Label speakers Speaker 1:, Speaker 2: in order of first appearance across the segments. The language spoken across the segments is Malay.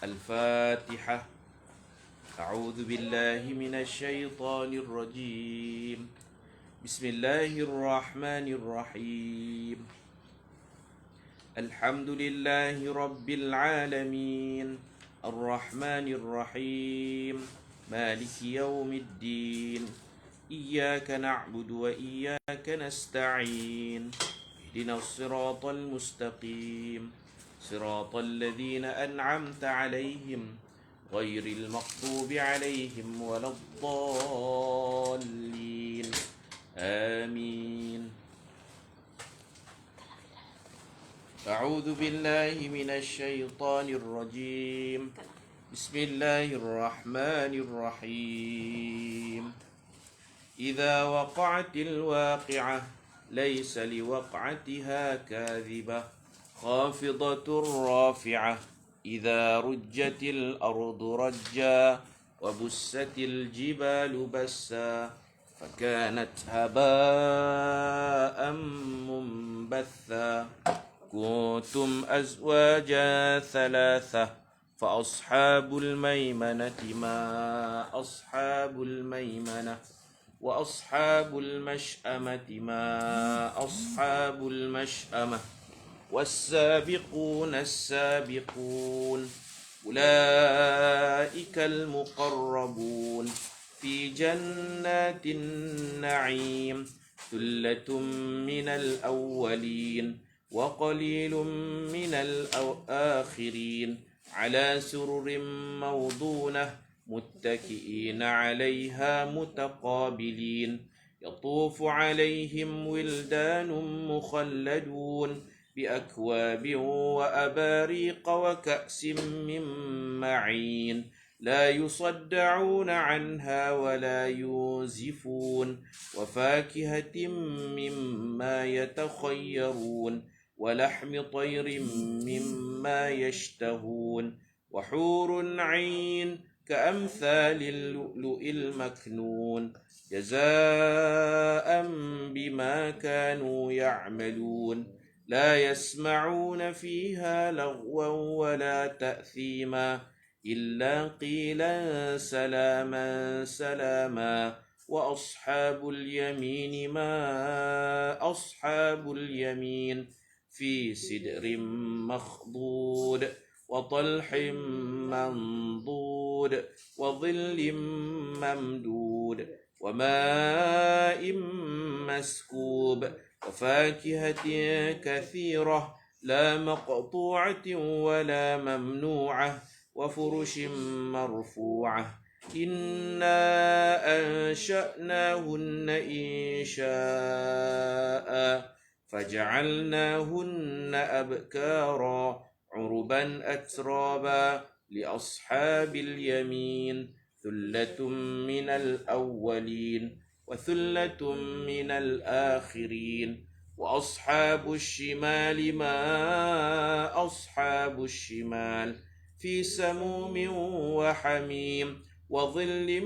Speaker 1: الفاتحة. أعوذ بالله من الشيطان الرجيم. بسم الله الرحمن الرحيم. الحمد لله رب العالمين الرحمن الرحيم مالك يوم الدين إياك نعبد وإياك نستعين اهدنا الصراط المستقيم صراط الذين أنعمت عليهم غير المغضوب عليهم ولا الضالين آمين. أعوذ بالله من الشيطان الرجيم. بسم الله الرحمن الرحيم. إذا وقعت الواقعة ليس لوقعتها كاذبة خافضة رافعة إذا رجت الأرض رجا وبست الجبال بسا فكانت هباء منبثا كنتم أزواجا ثلاثة فأصحاب الميمنة ما أصحاب الميمنة وأصحاب المشأمة ما أصحاب المشأمة والسابقون السابقون أولئك المقربون في جنات النعيم ثلة من الأولين وقليل من الآخرين على سرر موضونة متكئين عليها متقابلين يطوف عليهم ولدان مخلدون بأكواب وأباريق وكأس من معين لا يصدعون عنها ولا ينزفون وفاكهة مما يتخيرون ولحم طير مما يشتهون وحور عين كأمثال اللؤلؤ المكنون جزاء بما كانوا يعملون لا يسمعون فيها لغوا ولا تأثيما إلا قيلا سلاما سلاما وأصحاب اليمين ما أصحاب اليمين في سدر مخضود وطلح منضود وظل ممدود وماء مسكوب وفاكهة كثيرة لا مقطوعة ولا ممنوعة وفرش مرفوعة إنا أنشأناهن إنشاء فجعلناهن أبكارا عربا أترابا لأصحاب اليمين ثلة من الأولين وثلة من الآخرين وأصحاب الشمال ما أصحاب الشمال في سموم وحميم وظل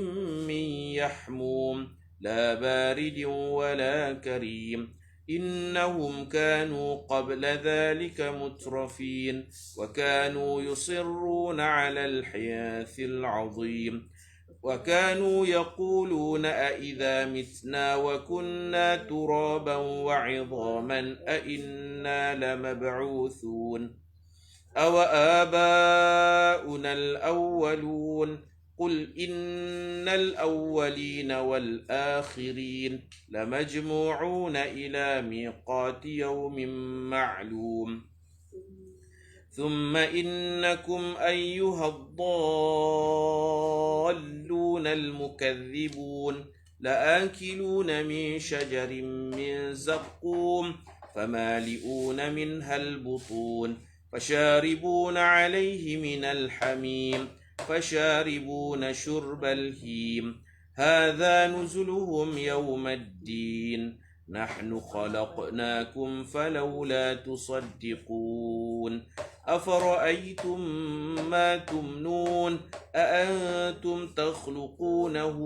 Speaker 1: من يحموم لا بارد ولا كريم إنهم كانوا قبل ذلك مترفين وكانوا يصرون على الحياث العظيم وكانوا يقولون أئذا متنا وكنا ترابا وعظاما أئنا لمبعوثون أو آباؤنا الأولون قل إن الأولين والآخرين لمجموعون إلى ميقات يوم معلوم ثم إنكم أيها الضالون المكذبون لآكلون من شجر من زقوم فمالئون منها البطون فشاربون عليه من الحميم فشاربون شرب الهيم هذا نزلهم يوم الدين نحن خلقناكم فلولا تصدقون أفرأيتم ما تمنون أأنتم تخلقونه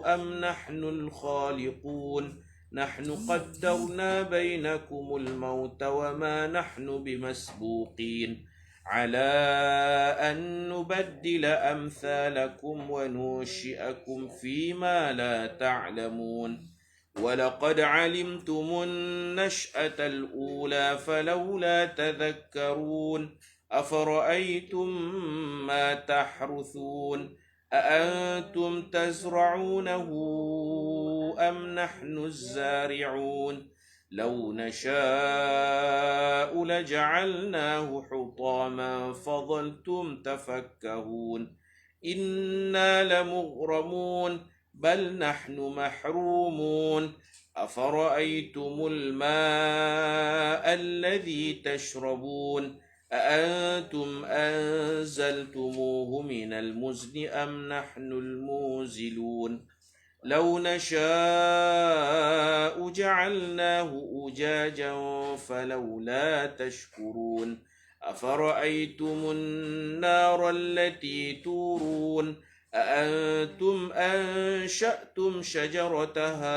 Speaker 1: أم نحن الخالقون نحن قدرنا بينكم الموت وما نحن بمسبوقين على أن نبدل أمثالكم وننشئكم فيما لا تعلمون ولقد علمتم النشأة الأولى فلولا تذكرون أفرأيتم ما تحرثون أأنتم تزرعونه أم نحن الزارعون لو نشاء لجعلناه حطاما فظلتم تفكهون إنا لمغرمون بل نحن محرومون أفرأيتم الماء الذي تشربون أأنتم أنزلتموه من المزن أم نحن المنزلون لو نشاء جعلناه أجاجا فلولا تشكرون أفرأيتم النار التي تورون أأنتم أنشأتم شجرتها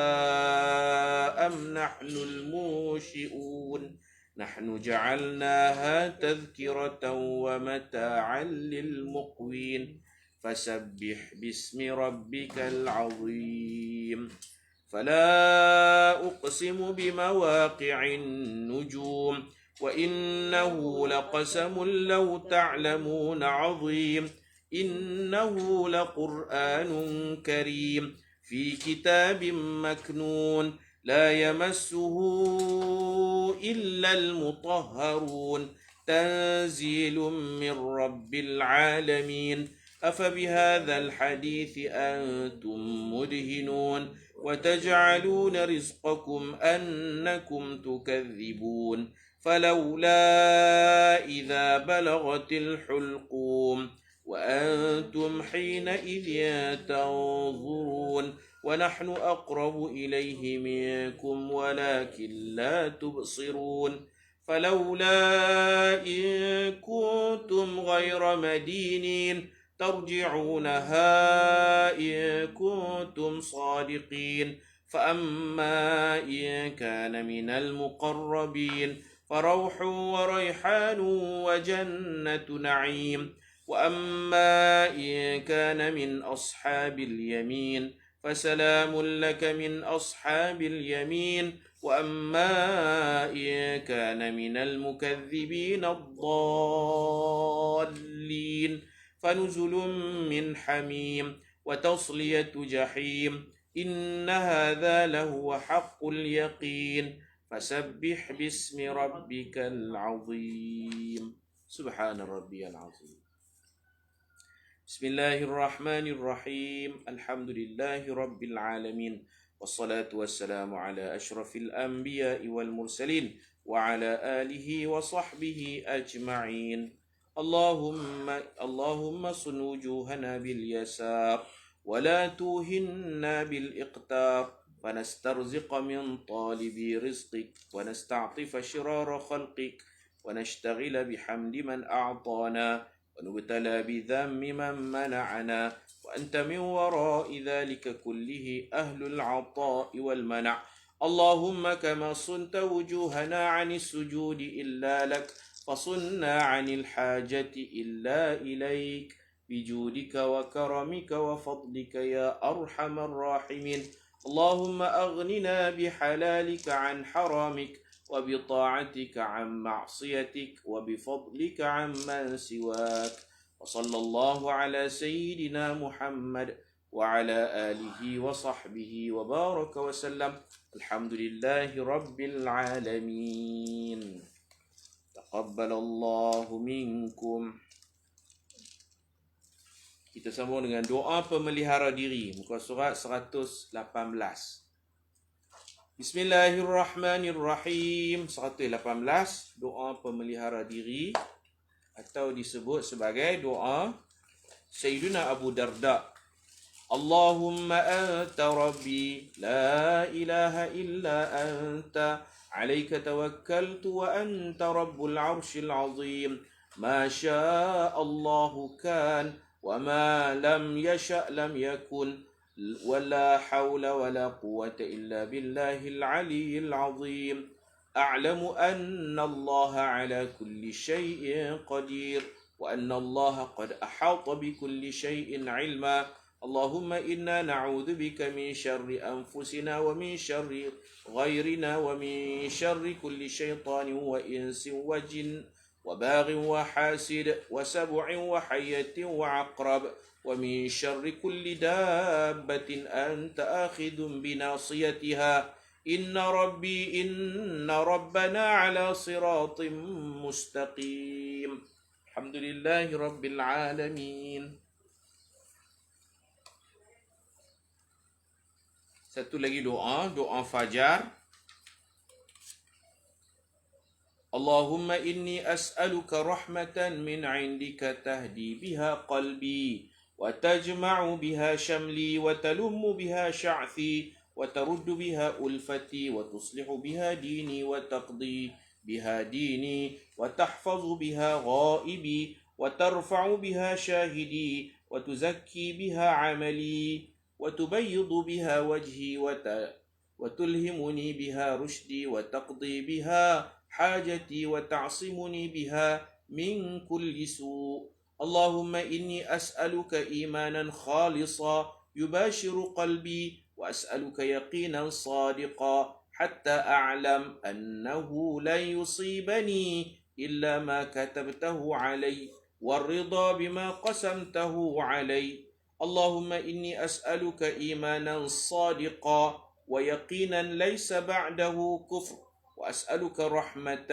Speaker 1: أم نحن المنشئون نحن جعلناها تذكرة ومتاعا للمقوين فسبح باسم ربك العظيم فلا أقسم بمواقع النجوم وإنه لقسم لو تعلمون عظيم إنه لقرآن كريم في كتاب مكنون لا يمسه إلا المطهرون تنزيل من رب العالمين أفبهذا الحديث أنتم مدهنون وتجعلون رزقكم أنكم تكذبون فلولا إذا بلغت الحلقوم وأنتم حينئذ تنظرون ونحن أقرب إليه منكم ولكن لا تبصرون فلولا إن كنتم غير مدينين ترجعونها إن كنتم صادقين فأما إن كان من المقربين فروح وريحان وجنة نعيم وأما إن كان من أصحاب اليمين فسلام لك من أصحاب اليمين وأما إن كان من المكذبين الضالين فنزل من حميم وتصلية جحيم إن هذا لهو حق اليقين فسبح باسم ربك العظيم سبحان ربي العظيم بسم الله الرحمن الرحيم الحمد لله رب العالمين والصلاة والسلام على أشرف الأنبياء والمرسلين وعلى آله وصحبه أجمعين اللهم صن وجوهنا باليسار ولا توهنا بالإقتار فنسترزق من طالب رزقك ونستعطف شرار خلقك ونشتغل بحمد من أعطانا ونبتلى بذم من منعنا وأنت من وراء ذلك كله أهل العطاء والمنع اللهم كما صنت وجوهنا عن السجود إلا لك فصنا عن الحاجة إلا إليك بجودك وكرمك وفضلك يا أرحم الراحمين اللهم أغننا بحلالك عن حرامك وبطاعتك عن معصيتك وبفضلك عن من سواك وصلى الله على سيدنا محمد وعلى آله وصحبه وبارك وسلم الحمد لله رب العالمين تقبل الله منكم. Kita sambung dengan doa pemelihara diri, muka surat 118. Bismillahirrahmanirrahim. 118, doa pemelihara diri atau disebut sebagai doa Sayyidina Abu Darda. Allahumma anta rabbi la ilaha illa anta alayka tawakkaltu wa anta rabbul arshil azim ma syaa Allahu kan wa ma lam yasha' lam yakun ولا حول ولا قوة إلا بالله العلي العظيم أعلم أن الله على كل شيء قدير وأن الله قد أحاط بكل شيء علما اللهم إنا نعوذ بك من شر أنفسنا ومن شر غيرنا ومن شر كل شيطان وإنس وجن وباغ وحاسد وسبع وحية وعقرب ومن شر كل دابة أنت آخذ بناصيتها إن ربنا على صراط مستقيم الحمد لله رب العالمين. Satu lagi doa fajar. Allahumma inni as'aluka rahmatan min 'indika tahdi biha qalbi wa tajma'u biha shamli wa talummu biha sha'thi wa taruddu biha ulfati wa tuslihu biha dini wa taqdi biha dini wa tahfazu biha ghaibi wa tarfa'u biha shahidi wa tuzakki biha 'amali وتبيض بها وجهي وتلهمني بها رشدي وتقضي بها حاجتي وتعصمني بها من كل سوء اللهم إني أسألك إيمانا خالصا يباشر قلبي وأسألك يقينا صادقا حتى أعلم أنه لن يصيبني إلا ما كتبته علي والرضا بما قسمته علي اللهم إني أسألك إيمانا صادقا ويقينا ليس بعده كفر وأسألك رحمة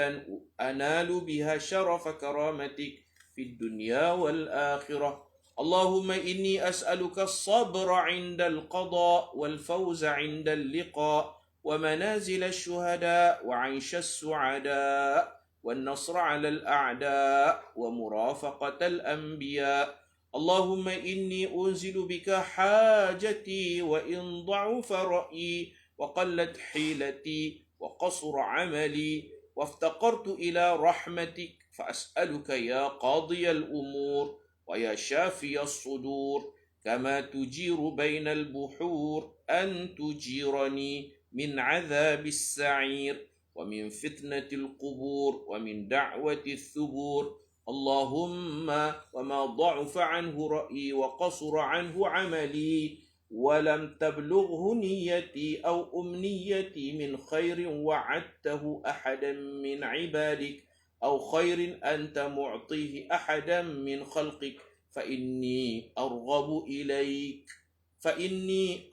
Speaker 1: أنال بها شرف كرامتك في الدنيا والآخرة اللهم إني أسألك الصبر عند القضاء والفوز عند اللقاء ومنازل الشهداء وعيش السعداء والنصر على الأعداء ومرافقة الأنبياء اللهم إني أنزل بك حاجتي وإن ضعف رأيي وقلت حيلتي وقصر عملي وافتقرت إلى رحمتك فأسألك يا قاضي الأمور ويا شافي الصدور كما تجير بين البحور أن تجيرني من عذاب السعير ومن فتنة القبور ومن دعوة الثبور اللهم وما ضعف عنه رأيي وقصر عنه عملي ولم تبلغه نيتي أو أمنيتي من خير وعدته أحدا من عبادك أو خير أنت معطيه أحدا من خلقك فإني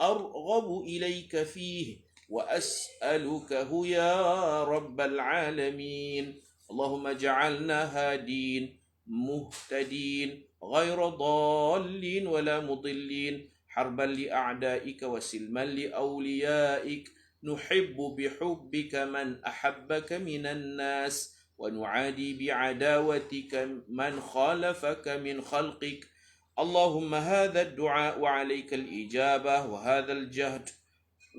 Speaker 1: أرغب إليك فيه وأسألكه يا رب العالمين اللهم اجعلنا هادين مهتدين غير ضالين ولا مضلين حربا لأعدائك وسلما لأوليائك نحب بحبك من أحبك من الناس ونعادي بعداوتك من خالفك من خلقك اللهم هذا الدعاء وعليك الإجابة وهذا الجهد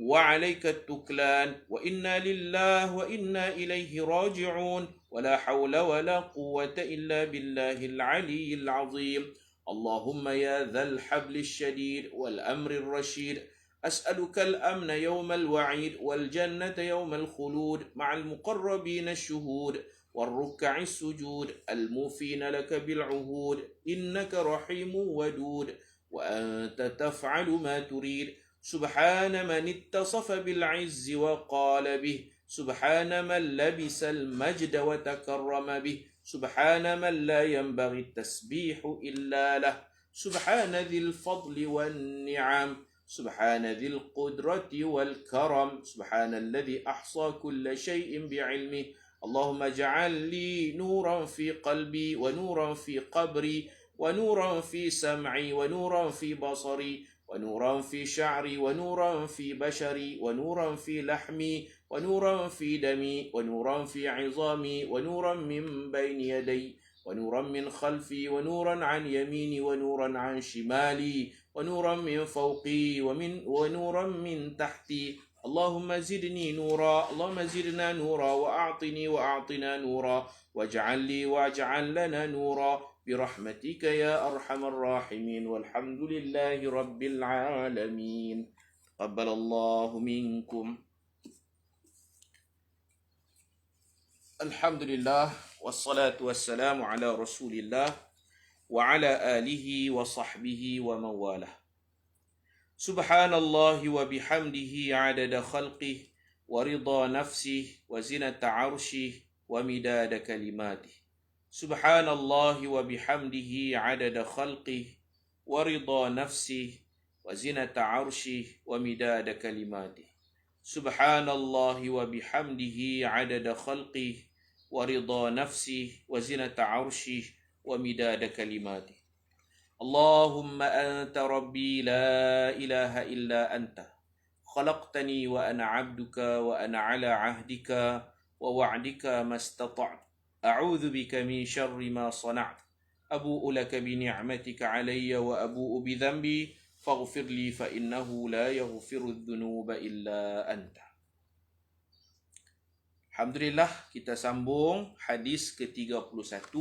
Speaker 1: وعليك التكلان وإنا لله وإنا إليه راجعون ولا حول ولا قوة إلا بالله العلي العظيم اللهم يا ذا الحبل الشديد والأمر الرشيد أسألك الأمن يوم الوعيد والجنة يوم الخلود مع المقربين الشهود والركع السجود الموفين لك بالعهود إنك رحيم ودود وأنت تفعل ما تريد سبحان من اتصف بالعز وقال به سبحان من لبس المجد وتكرم به سبحان من لا ينبغي التسبيح إلا له سبحان ذي الفضل والنعم سبحان ذي القدرة والكرم سبحان الذي أحصى كل شيء بعلمه اللهم اجعل لي نورا في قلبي ونورا في قبري ونورا في سمعي ونورا في بصري ونورا في شعري ونورا في بشري ونورا في لحمي ونورا في دمي ونورا في عظامي ونورا من بين يدي ونورا من خلفي ونورا عن يميني ونورا عن شمالي ونورا من فوقي ونورا من تحتي اللهم زدني نورا اللهم زدنا نورا وأعطنا نورا واجعل لي واجعل لنا نورا برحمتك يا أرحم الراحمين والحمد لله رب العالمين تقبل الله منكم. Alhamdulillah wassalatu wassalamu ala Rasulillah wa ala alihi wa sahbihi wa mawalah. Subhanallahi wa bihamdihi adada khalqih wa ridha nafsih wa zinata arshih wa midada kalimatih. Subhanallahi wa bihamdihi adada khalqih wa ridha nafsih wa zinata arshih wa midada kalimatih. Subhanallahi wa bihamdihi adada khalqih wa ridha nafsih wa zinata arshih wa midada kalimatih. Allahumma anta rabbi la ilaha illa anta khalaqtani wa ana abduka wa ana ala ahdika wa wa'dika mastata'tu a'udzu bika min syarri ma sana'tu abu'u laka bi ni'matika alayya wa abu'u bi dhanbi faghfir li fa innahu la yaghfiru dhunuba illa anta. Alhamdulillah, kita sambung hadis ke-31.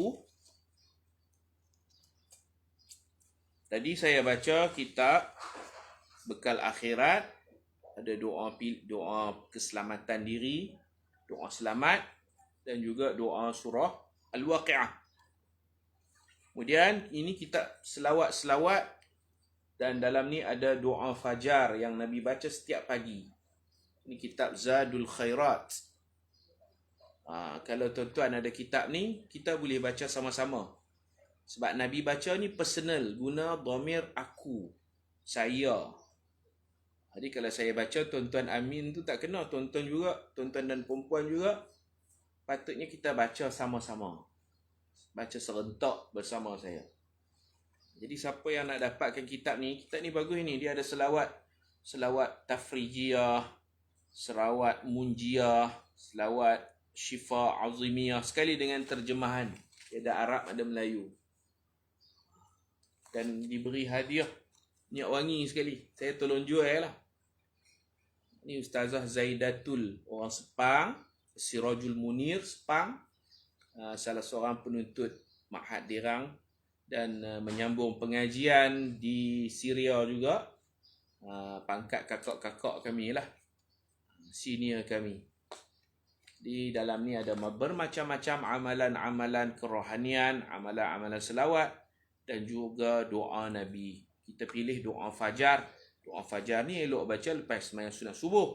Speaker 1: Tadi saya baca kitab Bekal Akhirat, ada doa keselamatan diri, doa selamat dan juga doa surah Al-Waqi'ah. Kemudian ini kitab selawat-selawat dan dalam ni ada doa fajar yang Nabi baca setiap pagi. Ini kitab Zadul Khairat. Kalau tuan-tuan ada kitab ni, kita boleh baca sama-sama. Sebab Nabi baca ni personal, guna dhamir aku, saya. Jadi kalau saya baca, tuan-tuan Amin tu tak kena, tuan-tuan juga, tuan-tuan dan perempuan juga. Patutnya kita baca sama-sama. Baca serentak bersama saya. Jadi siapa yang nak dapatkan kitab ni bagus ni. Dia ada selawat tafrijiyah, selawat munjiyah, selawat syifa azimiyah, sekali dengan terjemahan. Ada Arab, ada Melayu. Dan diberi hadiah minyak wangi sekali. Saya tolong jual lah. Ini Ustazah Zaidatul, orang Sepang, Sirajul Munir, Sepang. Salah seorang penuntut Ma'had Dirang dan menyambung pengajian di Syria juga. Pangkat kakak-kakak kami lah, senior kami. Di dalam ni ada bermacam-macam amalan-amalan kerohanian, amalan-amalan selawat dan juga doa Nabi. Kita pilih doa fajar. Doa fajar ni elok baca lepas sembahyang sunat subuh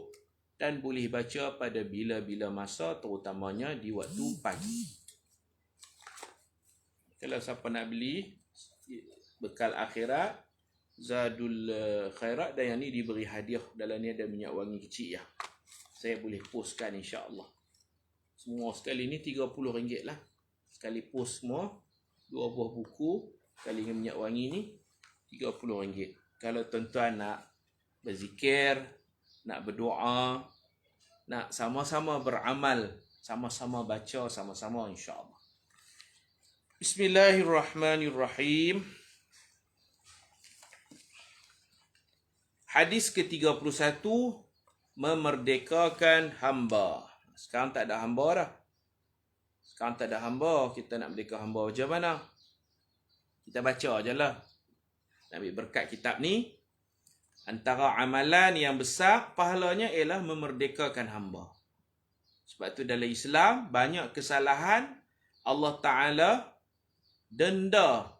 Speaker 1: dan boleh baca pada bila-bila masa, terutamanya di waktu pagi. Kalau siapa nak beli Bekal Akhirat, Zadul Khairat, dan yang ni diberi hadiah. Dalam ni ada minyak wangi kecil ya. Saya boleh postkan insya-Allah. Semua sekali ni RM30 lah. Sekali post semua, 2 buah buku, sekali dengan minyak wangi ni, RM30. Kalau tuan-tuan nak berzikir, nak berdoa, nak sama-sama beramal, sama-sama baca, sama-sama insya-Allah. Bismillahirrahmanirrahim. Hadis ke-31, memerdekakan hamba. Sekarang tak ada hamba dah. Sekarang tak ada hamba. Kita nak merdeka hamba macam mana? Kita baca je lah. Nak ambil berkat kitab ni. Antara amalan yang besar, pahalanya ialah memerdekakan hamba. Sebab tu dalam Islam, banyak kesalahan Allah Ta'ala denda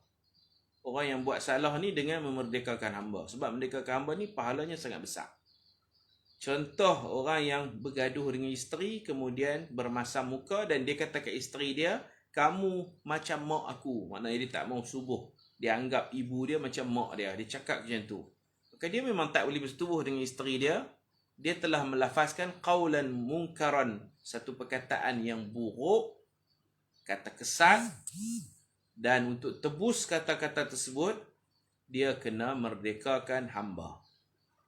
Speaker 1: orang yang buat salah ni dengan memerdekakan hamba. Sebab memerdekakan hamba ni pahalanya sangat besar. Contoh orang yang bergaduh dengan isteri, kemudian bermasam muka dan dia kata kat isteri dia, kamu macam mak aku. Maknanya dia tak mau subuh. Dia anggap ibu dia macam mak dia. Dia cakap macam tu. Maka dia memang tak boleh bersetubuh dengan isteri dia. Dia telah melafazkan qaulan munkaran, satu perkataan yang buruk, kata kesat. Dan untuk tebus kata-kata tersebut, dia kena merdekakan hamba.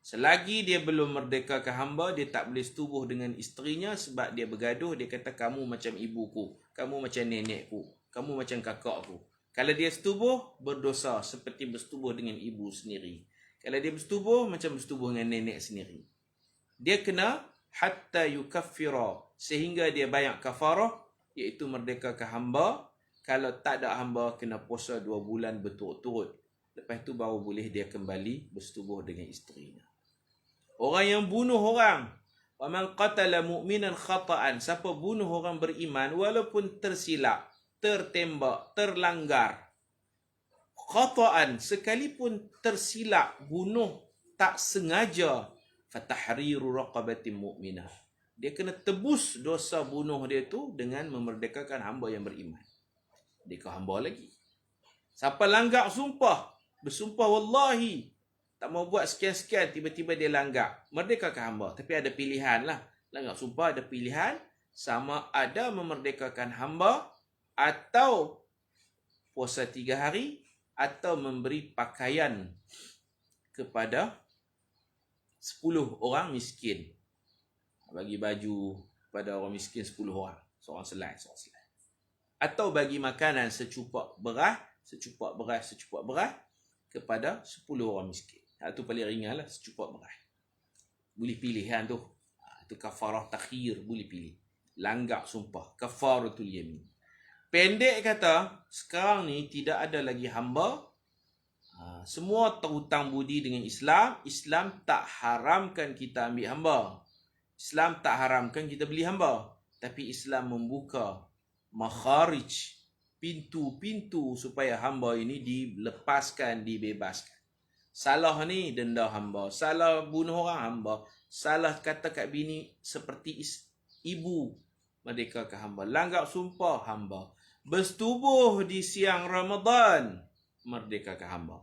Speaker 1: Selagi dia belum merdekakan hamba, dia tak boleh setubuh dengan isterinya sebab dia bergaduh. Dia kata, kamu macam ibuku, kamu macam nenekku, kamu macam kakakku. Kalau dia setubuh, berdosa seperti bersetubuh dengan ibu sendiri. Kalau dia bersetubuh, macam bersetubuh dengan nenek sendiri. Dia kena hatta yukaffira, sehingga dia bayar kafarah, iaitu merdekakan hamba. Kalau tak ada hamba, kena puasa 2 bulan berturut-turut. Lepas tu baru boleh dia kembali bersetubuh dengan isterinya. Orang yang bunuh orang, Wa man qatala mu'minan khata'an, siapa bunuh orang beriman walaupun tersilap, tertembak, terlanggar. Khata'an, sekalipun tersilap, bunuh tak sengaja, fatahriru raqabatin mu'minah. Dia kena tebus dosa bunuh dia tu dengan memerdekakan hamba yang beriman. Dia ke hamba lagi. Siapa langgar sumpah, bersumpah wallahi tak mau buat sekian-sekian, tiba-tiba dia langgar, merdekakan hamba. Tapi ada pilihan lah. Langgar sumpah ada pilihan, sama ada memerdekakan hamba, atau puasa 3 hari, atau memberi pakaian kepada 10 orang miskin. Bagi baju pada orang miskin 10 orang. Seorang selai. Atau bagi makanan secupak beras kepada 10 orang miskin. Itu paling ringan lah, secupak beras. Boleh pilih kan tu. Itu kafarah takhir, boleh pilih. Langgar sumpah, kafaratul yamin. Pendek kata, sekarang ni tidak ada lagi hamba. Semua terhutang budi dengan Islam. Islam tak haramkan kita ambil hamba. Islam tak haramkan kita beli hamba. Tapi Islam membuka makharij, pintu-pintu supaya hamba ini dilepaskan, dibebaskan. Salah ni denda hamba. Salah bunuh orang hamba. Salah kata kat bini seperti ibu, merdekakan hamba. Langgar sumpah hamba. Bersetubuh di siang Ramadan, merdekakan hamba.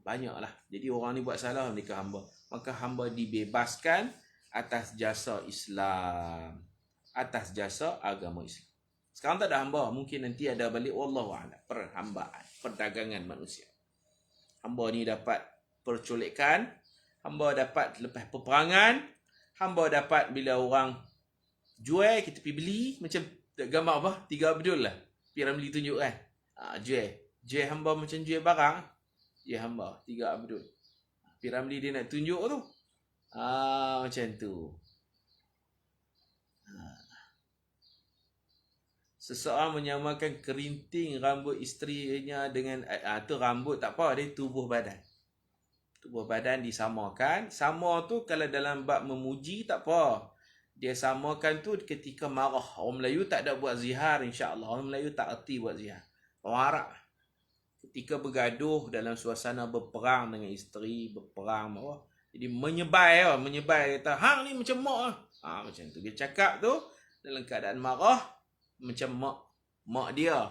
Speaker 1: Banyaklah. Jadi orang ni buat salah, merdeka hamba. Maka hamba dibebaskan atas jasa Islam, atas jasa agama Islam. Sekarang tak ada hamba, mungkin nanti ada balik, wallahu a'lam. Perhambaan, perdagangan manusia. Hamba ni dapat percolekan, hamba dapat lepas peperangan, hamba dapat bila orang jual kita pergi beli, macam gambar apa? 3 Abdul lah. Pi Ramli tunjuk kan. Jual hamba macam jual barang. Jual hamba 3 Abdul. Pi Ramli dia nak tunjuk tu. Macam tu. Seseorang menyamakan kerinting rambut isterinya dengan tu rambut tak apa, dia tubuh badan. Tubuh badan disamakan. Sama tu kalau dalam bab memuji tak apa. Dia samakan tu ketika marah. Orang Melayu tak ada buat zihar, insya-Allah. Orang Melayu tak erti buat zihar. Orang Arab ketika bergaduh dalam suasana berperang dengan isteri, berperang marah. Jadi menyebai kata, hang ni macam mak ah. Macam tu. Dia cakap tu dalam keadaan marah macam mak dia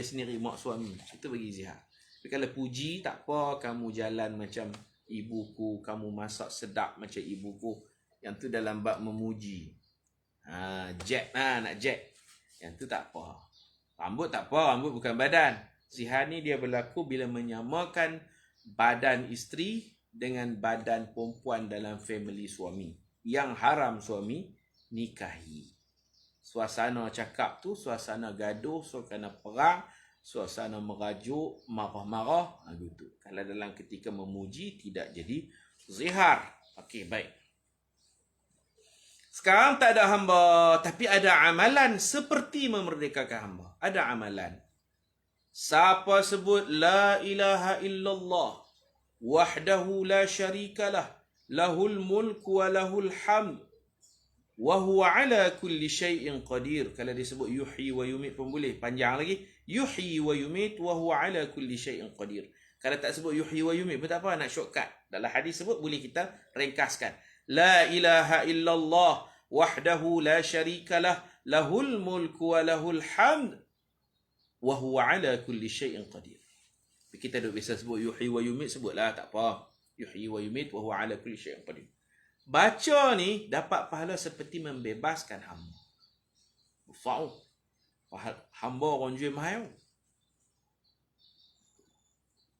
Speaker 1: sendiri, mak suami. Itu bagi zihar. Tapi kalau puji tak apa, kamu jalan macam ibuku, kamu masak sedap macam ibuku. Yang tu dalam bab memuji. Jack nak jack. Yang tu tak apa. Rambut tak apa, rambut bukan badan. Zihar ni dia berlaku bila menyamakan badan isteri dengan badan perempuan dalam family suami. Yang haram suami nikahi. Suasana cakap tu, suasana gaduh, suasana perang, suasana merajuk, marah-marah, gitu. Kalau dalam ketika memuji tidak jadi zihar. Okey, baik. Sekarang tak ada hamba, tapi ada amalan seperti memerdekakan hamba. Ada amalan. Siapa sebut la ilaha illallah wahdahu la syarikalah, lahul mulku wa lahul hamd wa huwa ala kulli syai'in qadir. Kalau disebut yuhyi wa yumit pun boleh, panjang lagi. Yuhyi wa yumit wa huwa ala kulli syai'in qadir. Kalau tak sebut yuhyi wa yumit pun tak apa, nak shortcut. Dalam hadis sebut boleh kita ringkaskan. La ilaha illallah wahdahu la syarikalah, lahul mulku wa lahul hamd wa huwa ala kulli syai'in qadir. Kita duk biasa sebut yuhyi wa yumit, sebutlah tak apa. Yuhyi wa yumit wa huwa ala kulli syai'in qadir. Baca ni dapat pahala seperti membebaskan hamba. Fa'u. Hamba orang jual mahal.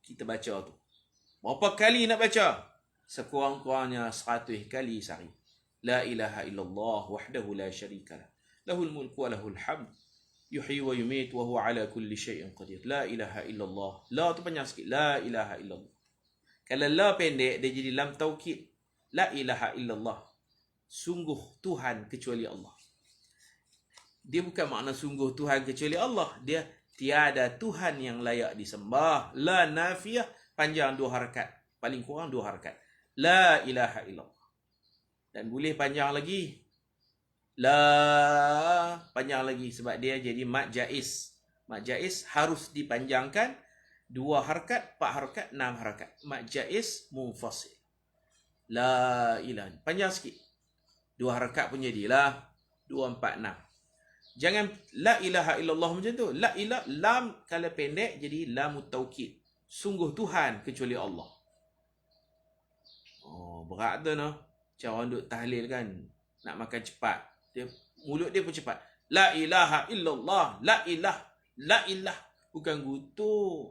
Speaker 1: Kita baca tu. Berapa kali nak baca? Sekurang-kurangnya 100 kali sehari. La ilaha illallah wahdahu la syarikalah, lahul mulku wa lahul hamd, yuhyi wa yumit wa huwa ala kulli syai'in qadir. La ilaha illallah. La tu panjang sikit. La ilaha illallah. Kalau la pendek, dia jadi lam taukid. La ilaha illallah. Sungguh Tuhan kecuali Allah. Dia bukan makna sungguh Tuhan kecuali Allah. Dia tiada Tuhan yang layak disembah. La nafiyah, panjang 2 harakat. Paling kurang 2 harakat. La ilaha illallah. Dan boleh panjang lagi. La panjang lagi sebab dia jadi mad jaiz. Mad jaiz harus dipanjangkan 2 harakat, 4 harakat, 6 harakat. Mad jaiz munfasil. La ilaha. Panjang sikit. 2 harakat pun jadilah 2 4 6. Jangan la ilaha illallah macam tu. La ilaha lam kalau pendek jadi lam taukid. Sungguh Tuhan kecuali Allah. Oh, berat tu noh. Macam orang duk tahlil kan, nak makan cepat. Dia mulut dia pun cepat. La ilaha illallah, la ilah. Bukan gutu.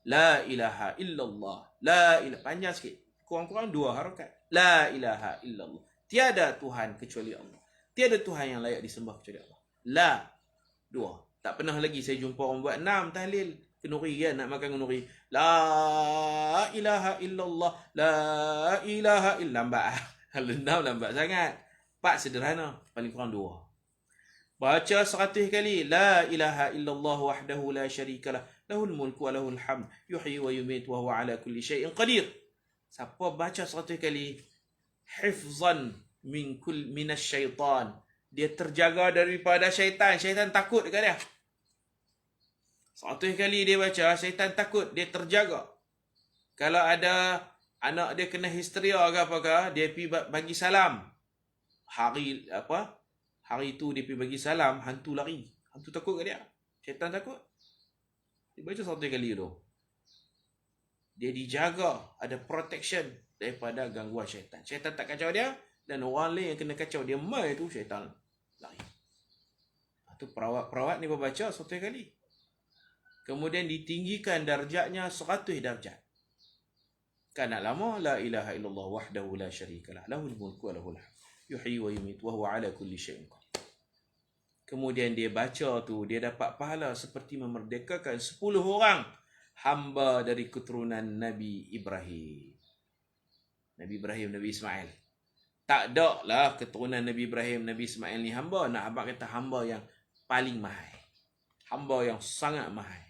Speaker 1: La ilaha illallah, la ilah. Panjang sikit. Kurang-kurang 2 harakat. La ilaha illallah. Tiada Tuhan kecuali Allah. Tiada Tuhan yang layak disembah kecuali Allah. La. 2. Tak pernah lagi saya jumpa orang buat 6 tahlil. Kenuri kan, nak makan kenuri. La ilaha illallah, la ilaha illallah. Lambat. Kalau 6 lambat sangat. 4 sederhana. Paling kurang 2. Baca 100 kali. La ilaha illallah wahdahu la syarikalah. Lahul mulku wa lahul hamd. Yuhyi wa yumit wa huwa ala kulli syai'in qadir. Siapa baca 100 kali, hifzan minas syaitan. Dia terjaga daripada syaitan. Syaitan takut dekat dia. 100 kali dia baca, syaitan takut. Dia terjaga. Kalau ada anak dia kena histeria ke apakah, dia pergi bagi salam. Hari tu dia pergi bagi salam, hantu lari. Hantu takut ke dia? Syaitan takut. Dia baca 100 kali tu. Dia dijaga, ada protection daripada gangguan syaitan. Syaitan tak kacau dia, dan orang lain yang kena kacau dia mai tu, syaitan lari. Itu perawat ni baca 100 kali. Kemudian ditinggikan darjatnya 100 darjat. Kan nak lama, la ilaha illallah wahdahu la syarikalah. Lahul mulku wa lahul hamd. Yuhyi wa yumit wa huwa ala kulli syai'in qadir. Kemudian dia baca tu, dia dapat pahala seperti memerdekakan 10 orang hamba dari keturunan Nabi Ibrahim. Nabi Ibrahim, Nabi Ismail. Tak ada lah keturunan Nabi Ibrahim, Nabi Ismail ni hamba. Nak abang kata hamba yang paling mahal. Hamba yang sangat mahal.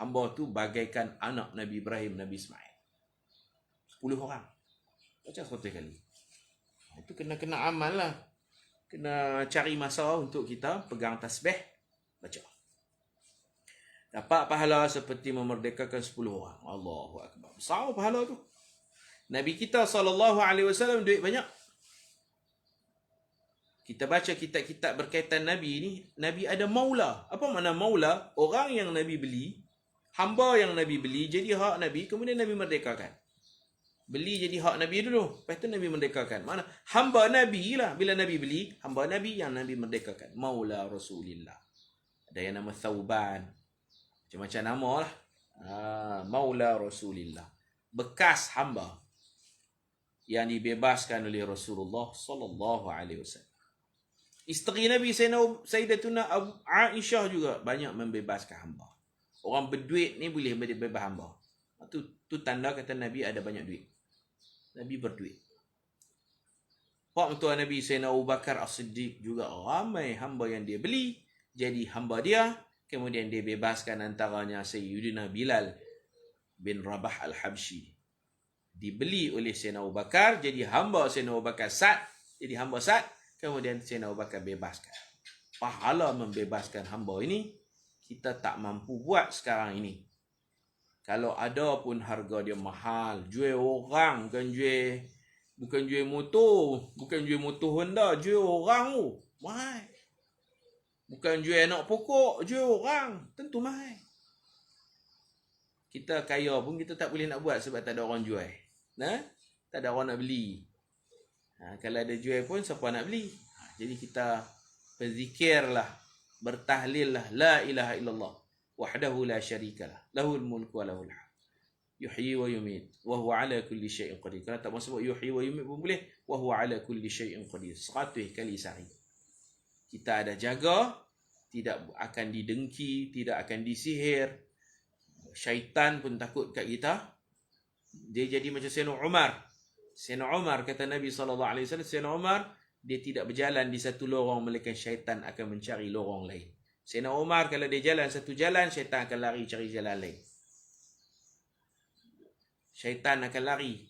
Speaker 1: Hamba tu bagaikan anak Nabi Ibrahim, Nabi Ismail. 10 orang. Baca 100 kali. Itu kena amal lah. Kena cari masa untuk kita pegang tasbih, baca. Dapat pahala seperti memerdekakan 10 orang. Allahu Akbar. Besar pahala tu. Nabi kita SAW duit banyak. Kita baca kitab-kitab berkaitan Nabi ni, Nabi ada maula. Apa makna maula? Orang yang Nabi beli, hamba yang Nabi beli jadi hak Nabi, kemudian Nabi merdekakan. Beli jadi hak Nabi dulu, lepas tu Nabi merdekakan. Mana? Hamba Nabi lah. Bila Nabi beli, hamba Nabi yang Nabi merdekakan. Maula Rasulillah. Ada yang nama Thauban. Macam-macam nama lah. Maula Rasulillah. Bekas hamba yang dibebaskan oleh Rasulullah SAW. Isteri Nabi Sayyidatuna Aisyah juga banyak membebaskan hamba. Orang berduit ni boleh bebas hamba. Tu tanda kata Nabi ada banyak duit. Nabi berduit. Pak Mentua Nabi Sayyidina Abu Bakar As-Siddiq juga ramai hamba yang dia beli jadi hamba dia, kemudian dia bebaskan antaranya Sayyidina Bilal bin Rabah Al-Habsyi. Dibeli oleh Sayyidina Abu Bakar jadi hamba Sayyidina Abu Bakar Sa'd, jadi hamba Sa'd, kemudian Sayyidina Abu Bakar bebaskan. Pahala membebaskan hamba ini kita tak mampu buat sekarang ini. Kalau ada pun harga dia mahal. Jual orang, bukan jual motor. Bukan jual motor Honda, jual orang tu. Mahal. Bukan jual anak pokok, jual orang. Tentu mahal. Kita kaya pun kita tak boleh nak buat sebab tak ada orang jual. Tak ada orang nak beli. Kalau ada jual pun siapa nak beli? Jadi kita berzikirlah, bertahlillah, la ilaha illallah. Wahdahu la syarikalah. Lahul mulku wa lahul hamd. Yuhyi wa yumit. Wa huwa ala kulli syai'in qadir. Kalau tak mahu sebut yuhyi wa yumit pun boleh. Wa huwa ala kulli syai'in qadir. 100 kali sehari. Kita ada jaga. Tidak akan didengki. Tidak akan disihir. Syaitan pun takut kat kita. Dia jadi macam Sayyidina Umar. Sayyidina Umar kata Nabi SAW. Sayyidina Umar, dia tidak berjalan di satu lorong melainkan syaitan akan mencari lorong lain. Sayyidina Umar kalau dia jalan satu jalan, syaitan akan lari cari jalan lain. Syaitan akan lari.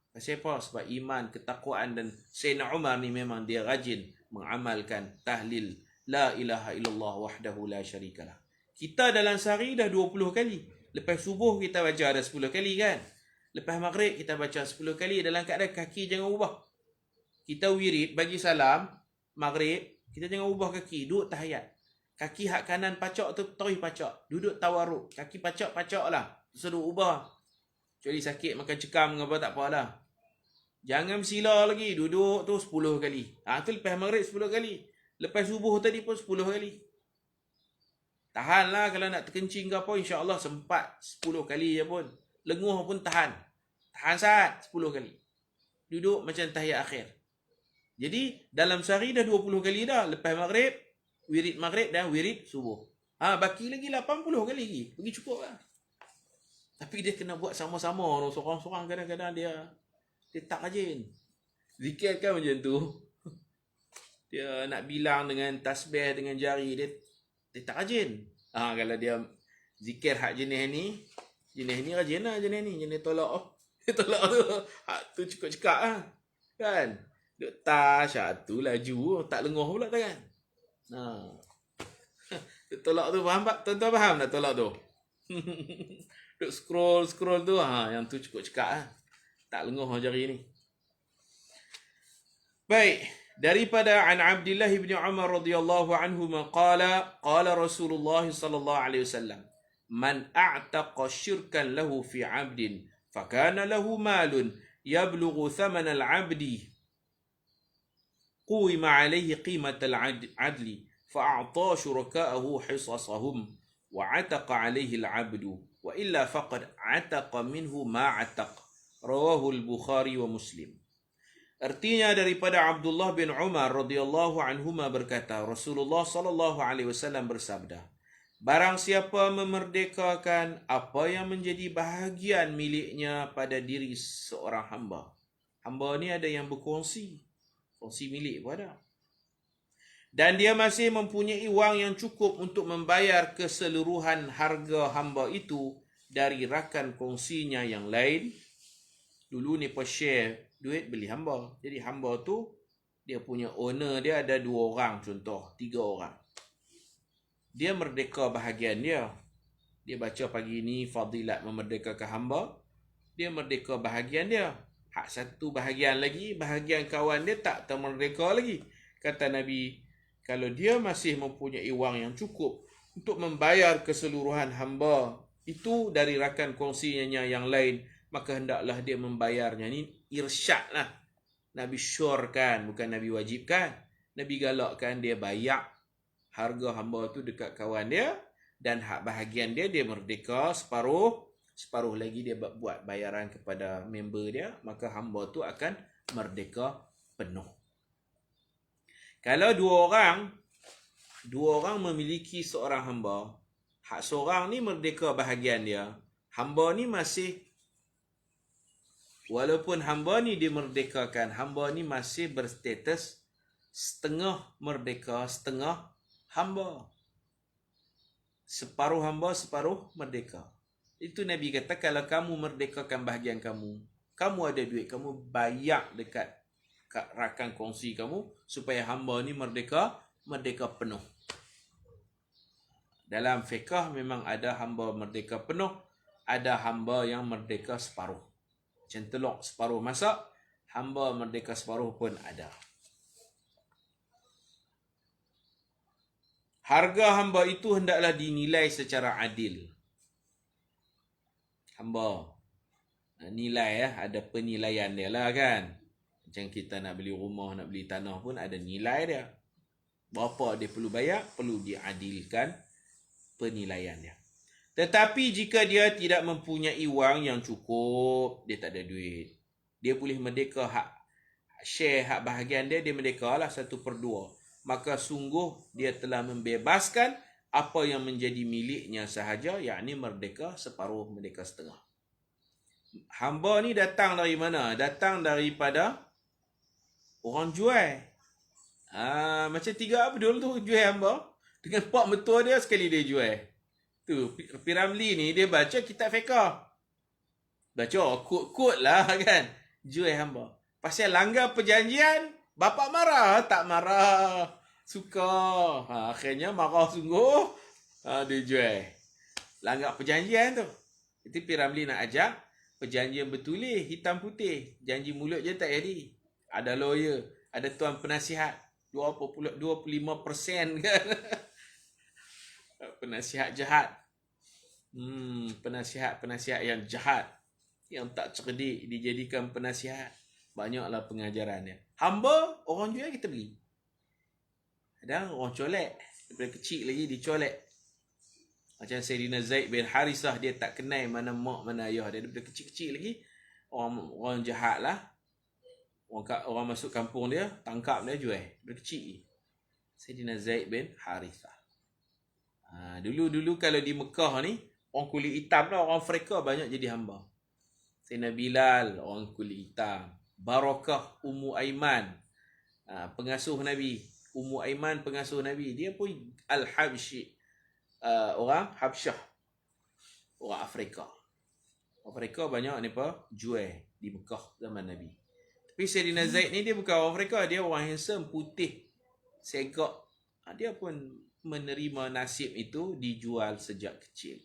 Speaker 1: Pasal apa? Sebab iman, ketakwaan dan Sayyidina Umar ni memang dia rajin mengamalkan tahlil la ilaha illallah wahdahu la syarikalah. Kita dalam sehari dah 20 kali. Lepas subuh kita baca ada 10 kali kan. Lepas maghrib kita baca 10 kali. Dalam keadaan kaki jangan ubah. Kita wirid bagi salam maghrib, kita jangan ubah kaki, duduk tahiyat. Kaki hak kanan pacak tu terus pacak. Duduk tawarruk, kaki pacak lah. Suruh ubah. Kecuali sakit makan cekam ke apa tak apalah. Jangan bersila lagi. Duduk tu 10 kali. Tu lepas maghrib 10 kali. Lepas subuh tadi pun 10 kali. Tahanlah kalau nak terkencing ke apa. InsyaAllah sempat 10 kali je pun. Lenguh pun tahan. Tahan saat 10 kali. Duduk macam tahiyat akhir. Jadi dalam sehari dah 20 kali dah. Lepas maghrib, wirid maghrib dan wirid subuh. Baki lagi 80 kali lagi. Pergi cukup lah. Tapi dia kena buat sama-sama. Seorang-seorang kadang-kadang dia tak rajin. Zikir kan macam tu. Dia nak bilang dengan tasbih, dengan jari. Dia tak rajin. Kalau dia zikir hak jenis ni rajin lah jenis ni. Jenis tolak. Tolak tu. Hak tu cekak-cekak lah. Kan? Duk tas, tu laju. Tak lenguh pula tangan. Tolak tu faham tak? Tuan-tuan faham tak tolak tu? Duk scroll tu. Yang tu cukup cekak lah. Tak lenguh jari ni. Baik. Daripada an Abdullah bin Umar radhiyallahu anhu qala Rasulullah sallallahu alaihi wasallam man a'taqa syirkan lahu fi 'abdin fakana lahu malun yablughu thaman al-'abdi qima 'alayhi qimat al-'adli fa'ata syuraka'ahu hisasahum wa 'ataqa 'alayhi al-'abdu wa illa faqad 'ataqa minhu ma 'ataqa. Rawahu al-Bukhari wa Muslim. Artinya daripada Abdullah bin Umar radhiyallahu anhuma berkata, Rasulullah sallallahu alaihi wasallam bersabda, barang siapa memerdekakan apa yang menjadi bahagian miliknya pada diri seorang hamba. Hamba ni ada yang berkongsi. Kongsi milik pun ada. Dan dia masih mempunyai wang yang cukup untuk membayar keseluruhan harga hamba itu dari rakan kongsinya yang lain. Dulu ni share duit beli hamba. Jadi hamba tu dia punya owner dia ada 2 orang contoh, 3 orang. Dia merdeka bahagian dia. Dia baca pagi ni fadilat memerdekakan hamba. Dia merdeka bahagian dia. Hak satu bahagian lagi, bahagian kawan dia tak termerdeka lagi. Kata Nabi, kalau dia masih mempunyai wang yang cukup untuk membayar keseluruhan hamba itu dari rakan kongsinya yang lain, maka hendaklah dia membayarnya. Ni irsyad lah. Nabi syorkan, bukan Nabi wajibkan. Nabi galakkan dia bayar harga hamba tu dekat kawan dia. Dan hak bahagian dia merdeka separuh. Separuh lagi dia buat bayaran kepada member dia. Maka hamba tu akan merdeka penuh. Kalau 2 orang memiliki seorang hamba. Hak seorang ni merdeka bahagian dia. Hamba ni masih, walaupun hamba ni dimerdekakan, hamba ni masih berstatus setengah merdeka, setengah hamba. Separuh hamba, separuh merdeka. Itu Nabi kata, kalau kamu merdekakan bahagian kamu, kamu ada duit, kamu bayar dekat rakan kongsi kamu, supaya hamba ni merdeka penuh. Dalam fiqh memang ada hamba merdeka penuh, ada hamba yang merdeka separuh. Macam telur separuh masak, hamba merdeka separuh pun ada. Harga hamba itu hendaklah dinilai secara adil. Hamba nilai ada penilaian dia lah kan. Macam kita nak beli rumah, nak beli tanah pun ada nilai dia. Berapa dia perlu bayar, perlu diadilkan penilaian dia. Tetapi jika dia tidak mempunyai wang yang cukup, dia tak ada duit, dia boleh merdeka hak share, hak bahagian dia merdeka lah 1/2. Maka sungguh dia telah membebaskan apa yang menjadi miliknya sahaja, yakni merdeka separuh, merdeka setengah. Hamba ni datang dari mana? Datang daripada orang jual. Macam 3 Abdul tu jual hamba. Dengan pak mertua dia sekali dia jual. Tu Piramli ni dia baca kitab fiqh. Baca kod-kod lah kan. jual hamba. Pasal langgar perjanjian, bapa marah, tak marah. Suka. Akhirnya marah sungguh. Dia jual. Langgar perjanjian tu. Itu P. Ramlee nak ajak. Perjanjian bertulis, hitam putih. Janji mulut je tak jadi. Ada lawyer. Ada tuan penasihat. 25% kan. Penasihat jahat. Penasihat yang jahat. Yang tak cerdik dijadikan penasihat. Banyaklah pengajarannya. Hamba, orang jual kita beli. Kadang orang colek. Daripada kecil lagi dicolek. Macam Sayyidina Zaid bin Harisah, dia tak kenal mana mak mana ayah dia. Daripada kecil-kecil lagi. Orang jahat lah. Orang masuk kampung dia, tangkap dia, jual. Daripada kecil. Sayyidina Zaid bin Harisah. Dulu kalau di Mekah ni, orang kulit hitam lah, orang Afrika banyak jadi hamba. Sayyidina Bilal, orang kulit hitam. Barakah Ummu Aiman, pengasuh Nabi. Ummu Aiman pengasuh Nabi. Dia pun Al-Habsyi, orang Habsyah, orang Afrika. Afrika banyak ni apa? Jual di Mekah zaman Nabi. Tapi Sayyidina Zaid ni dia bukan orang Afrika. Dia orang handsome, putih, segak. Dia pun menerima nasib itu, dijual sejak kecil.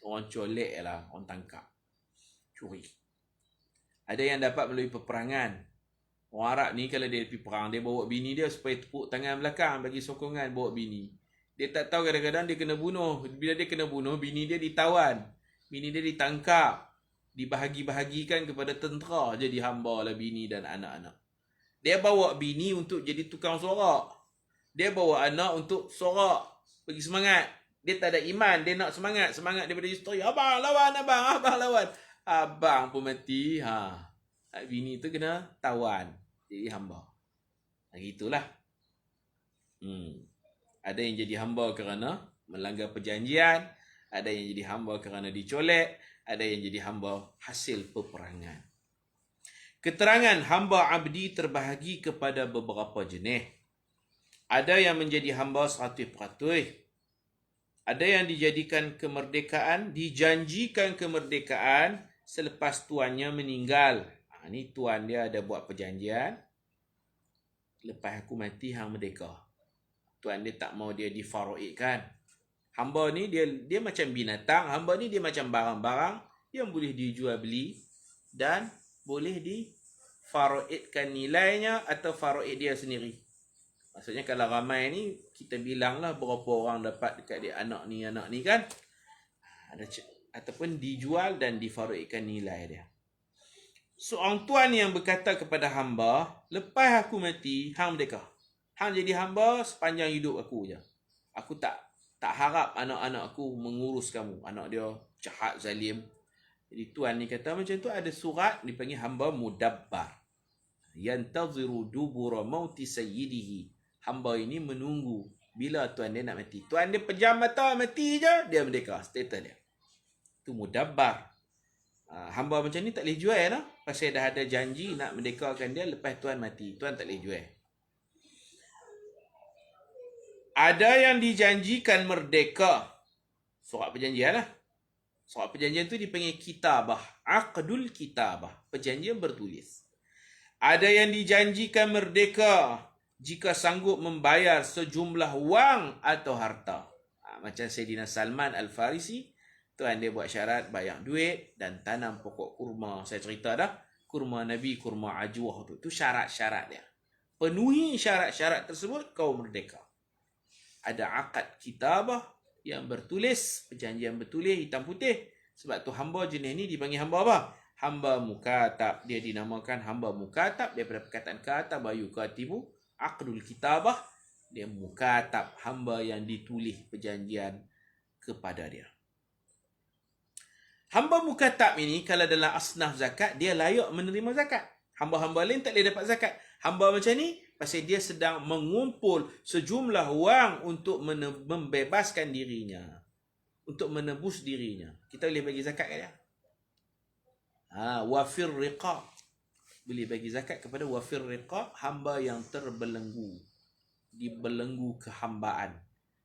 Speaker 1: Orang colek lah, orang tangkap. Curi. Ada yang dapat melalui peperangan. Orang Arab ni kalau dia pergi perang, dia bawa bini dia supaya tepuk tangan belakang, bagi sokongan bawa bini. Dia tak tahu kadang-kadang dia kena bunuh. Bila dia kena bunuh, bini dia ditawan. Bini dia ditangkap. Dibahagi-bahagikan kepada tentera. Jadi hamba lah bini dan anak-anak. Dia bawa bini untuk jadi tukang sorak. Dia bawa anak untuk sorak. Bagi semangat. Dia tak ada iman. Dia nak semangat. Semangat daripada isteri. Abang lawan, abang. Abang lawan. Abang pun mati. Bini tu kena tawan. Jadi hamba. Gitulah. Ada yang jadi hamba kerana melanggar perjanjian. Ada yang jadi hamba kerana dicolek. Ada yang jadi hamba hasil peperangan. Keterangan hamba abdi terbahagi kepada beberapa jenis. Ada yang menjadi hamba 100%. Ada yang dijadikan kemerdekaan, dijanjikan kemerdekaan selepas tuannya meninggal. Ni tuan dia ada buat perjanjian. Lepas aku mati, hang merdeka. Tuan dia tak mau dia difaroidkan. Hamba ni dia macam binatang. Hamba ni dia macam barang-barang yang boleh dijual beli dan boleh difaroidkan nilainya atau faroid dia sendiri. Maksudnya kalau ramai ni, kita bilanglah berapa orang dapat dekat dia anak ni kan. Ataupun dijual dan difaroidkan nilai dia. Seorang tuan yang berkata kepada hamba, lepas aku mati, hang merdeka. Hang jadi hamba sepanjang hidup aku je. Aku tak harap anak-anak aku mengurus kamu. Anak dia jahat, zalim. Jadi tuan ni kata macam tu, ada surat dipanggil hamba mudabbar. Yantaziru dubura mauti sayyidihi. Hamba ini menunggu bila tuan dia nak mati. Tuan dia pejam mata, mati je, dia merdeka. Status dia. Itu mudabbar. Hamba macam ni tak boleh jual lah. Pasal dah ada janji nak merdekakan dia lepas tuan mati. Tuan tak boleh jual. Ada yang dijanjikan merdeka. Surat perjanjian lah. Surat perjanjian tu dipanggil kitabah. Aqdul kitabah. Perjanjian bertulis. Ada yang dijanjikan merdeka jika sanggup membayar sejumlah wang atau harta. Macam Sayyidina Salman Al-Farisi. Tuan dia buat syarat bayar duit dan tanam pokok kurma. Saya cerita dah. Kurma Nabi, kurma ajwah tu. Itu syarat-syarat dia. Penuhi syarat-syarat tersebut, kau merdeka. Ada akad kitabah yang bertulis. Perjanjian bertulis, hitam putih. Sebab tu hamba jenis ni dipanggil hamba apa? Hamba mukatab. Dia dinamakan hamba mukatab. Daripada perkataan katab, yukatibu. Aqdul kitabah. Dia mukatab. Hamba yang ditulis perjanjian kepada dia. Hamba mukatab ini kalau dalam asnaf zakat, dia layak menerima zakat. Hamba-hamba lain tak boleh dapat zakat. Hamba macam ni, pasal dia sedang mengumpul sejumlah wang untuk membebaskan dirinya. Untuk menebus dirinya. Kita boleh bagi zakat kat dia. Wafir riqab. Boleh bagi zakat kepada wafir riqab, hamba yang terbelenggu. Dibelenggu kehambaan.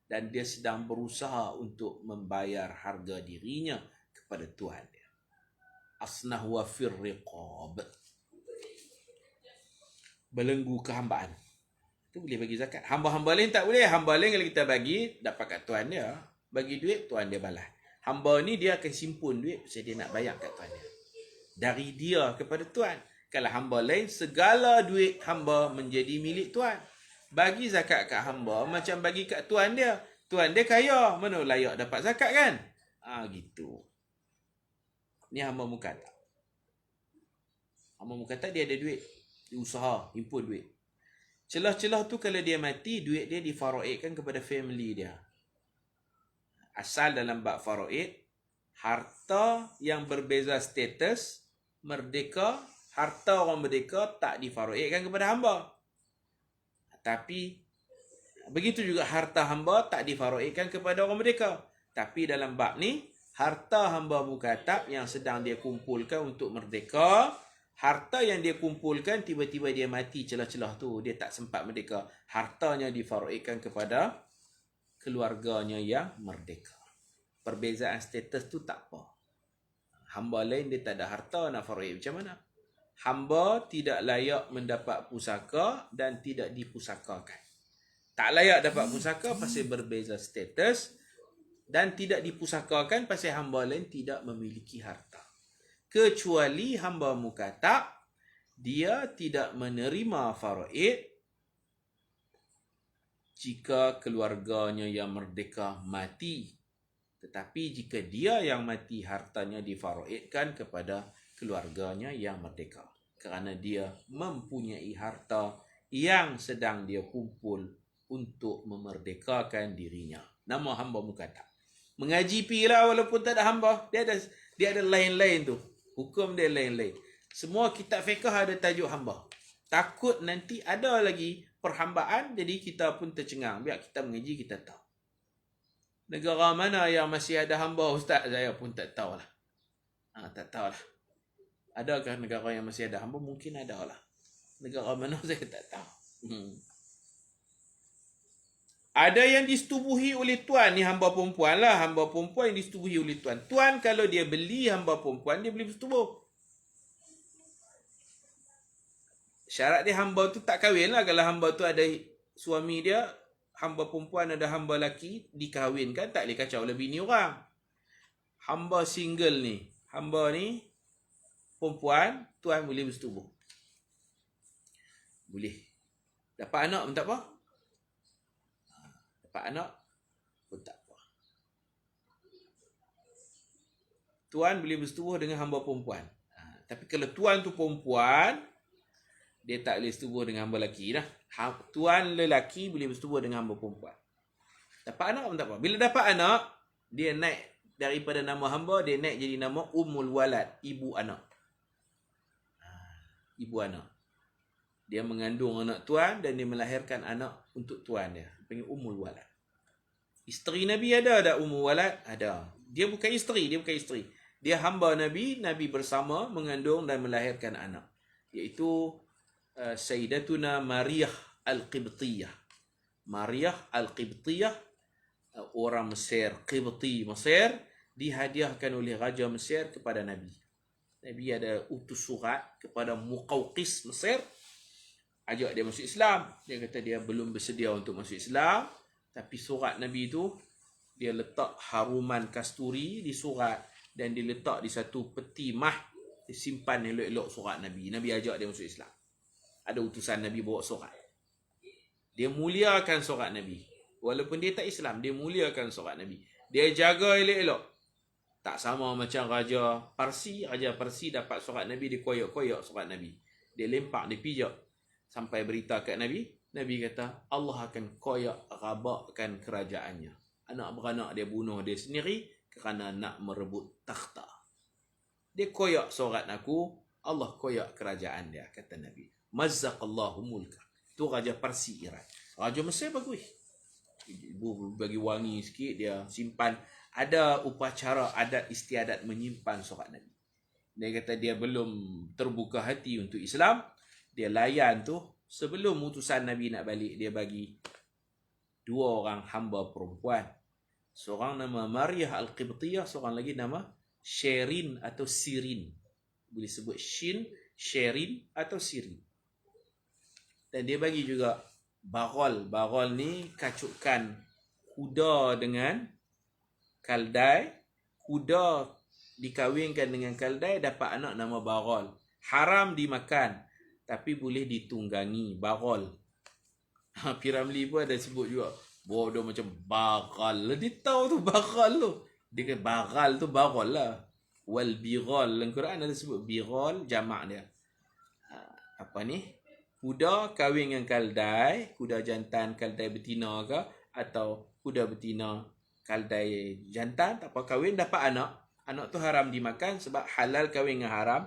Speaker 1: Dan dia sedang berusaha untuk membayar harga dirinya kepada Tuhan dia. Asnah wafir riqab. belenggu kehambaan. Itu boleh bagi zakat. Hamba-hamba lain tak boleh. Hamba lain kalau kita bagi, dapat kat tuan dia. Bagi duit, tuan dia balas. Hamba ni dia akan simpun duit, pasal dia nak bayar kat tuan dia. Dari dia kepada tuan. Kalau hamba lain, segala duit hamba menjadi milik tuan. Bagi zakat kat hamba, macam bagi kat tuan dia. Tuan dia kaya, mana layak dapat zakat kan? Gitu. Ni hamba mukatab. Hamba mukatab dia ada duit. Dia usaha, himpun duit. Celah-celah tu kalau dia mati, duit dia difaroidkan kepada family dia. Asal dalam bab faraid, harta yang berbeza status, merdeka, harta orang merdeka tak difaroidkan kepada hamba. Tapi, begitu juga harta hamba tak difaroidkan kepada orang merdeka. Tapi dalam bab ni, harta hamba mukatab yang sedang dia kumpulkan untuk merdeka, harta yang dia kumpulkan tiba-tiba dia mati celah-celah tu, dia tak sempat merdeka, hartanya difaroidkan kepada keluarganya yang merdeka. Perbezaan status tu tak apa. Hamba lain dia tak ada harta, nak faroid macam mana? Hamba tidak layak mendapat pusaka dan tidak dipusakakan. Tak layak dapat pusaka pasal berbeza status, dan tidak dipusakakan pasal hamba lain tidak memiliki harta. Kecuali hamba mukatab, dia tidak menerima faraid jika keluarganya yang merdeka mati. Tetapi jika dia yang mati, hartanya difaraidkan kepada keluarganya yang merdeka. Kerana dia mempunyai harta yang sedang dia kumpul untuk memerdekakan dirinya. Nama hamba mukatab. Mengaji pilah walaupun tak ada hamba. Dia ada lain-lain tu. Hukum dia lain-lain. Semua kitab fiqh ada tajuk hamba. Takut nanti ada lagi perhambaan, jadi kita pun tercengang. Biar kita mengaji, kita tahu. Negara mana yang masih ada hamba, Ustaz? Saya pun tak tahulah. Tak tahulah. Adakah negara yang masih ada hamba? Mungkin ada lah. Negara mana saya tak tahu. Ada yang disetubuhi oleh tuan. Ni hamba perempuan lah. Hamba perempuan yang disetubuhi oleh tuan. Tuan kalau dia beli hamba perempuan, dia boleh bersetubuh. Syarat dia hamba tu tak kahwin lah. Kalau hamba tu ada suami dia, hamba perempuan ada hamba lelaki, dikahwinkan, tak boleh kacau oleh bini orang. Hamba single ni, hamba ni perempuan, tuan boleh bersetubuh. Boleh. Dapat anak pun tak apa. Dapat anak pun tak apa. Tuan boleh bersetubuh dengan hamba perempuan. Tapi kalau tuan tu perempuan, dia tak boleh bersetubuh dengan hamba lelaki dah. Tuan lelaki boleh bersetubuh dengan hamba perempuan. Dapat anak pun tak apa. Bila dapat anak, dia naik daripada nama hamba, dia naik jadi nama Ummul Walad, ibu anak. Ibu anak. Dia mengandung anak tuan dan dia melahirkan anak untuk tuan dia. Panggil Ummul Walad. Isteri Nabi ada Ummul Walad? Ada. Dia bukan isteri, Dia hamba Nabi, Nabi bersama mengandung dan melahirkan anak. Iaitu Sayyidatuna Maryah Al-Qibtiyah. Maryah Al-Qibtiyah, orang Mesir, Qibti Mesir, dihadiahkan oleh Raja Mesir kepada Nabi. Nabi ada utus surat kepada Muqawqis Mesir, ajak dia masuk Islam. Dia kata dia belum bersedia untuk masuk Islam, tapi surat Nabi tu dia letak haruman kasturi di surat dan diletak di satu peti mah, disimpan elok-elok surat Nabi. Nabi ajak dia masuk Islam. Ada utusan Nabi bawa surat. Dia muliakan surat Nabi. Walaupun dia tak Islam, dia muliakan surat Nabi. Dia jaga elok-elok. Tak sama macam Raja Parsi. Raja Parsi dapat surat Nabi, dia koyak-koyak surat Nabi. Dia lempak, dia pijak. Sampai berita kat Nabi. Nabi kata, Allah akan koyak rabakkan kerajaannya. Anak beranak dia bunuh dia sendiri kerana nak merebut takhta. Dia koyak surat aku, Allah koyak kerajaan dia, kata Nabi. Mazzaqallahu mulka. Itu Raja Parsi Iran. Raja Mesir bagus. Ibu bagi wangi sikit, dia simpan. Ada upacara adat istiadat menyimpan surat Nabi. Dia kata dia belum terbuka hati untuk Islam. Dia layan tu. Sebelum utusan Nabi nak balik, dia bagi 2 orang hamba perempuan. Seorang nama Maryah Al-Qibtiyah, seorang lagi nama Sherin atau Sirin. Boleh sebut Shin, Sherin atau Sirin. Dan dia bagi juga Bagol. Bagol ni kacukan kuda dengan kaldai. Kuda dikawinkan dengan kaldai, dapat anak nama Bagol. Haram dimakan, tapi boleh ditunggangi. Bagol. Piramli pun ada sebut juga. Bodoh macam bagal. Dia tahu tu bagal tu. Dia kata bagal tu bagol lah. Wal bighal. Dalam Quran ada sebut bighal, jamak dia. Apa ni? Kuda kahwin dengan kaldai. Kuda jantan kaldai betina ke. Atau kuda betina kaldai jantan. Tak apa, kahwin dapat anak. Anak tu haram dimakan sebab halal kahwin dengan haram.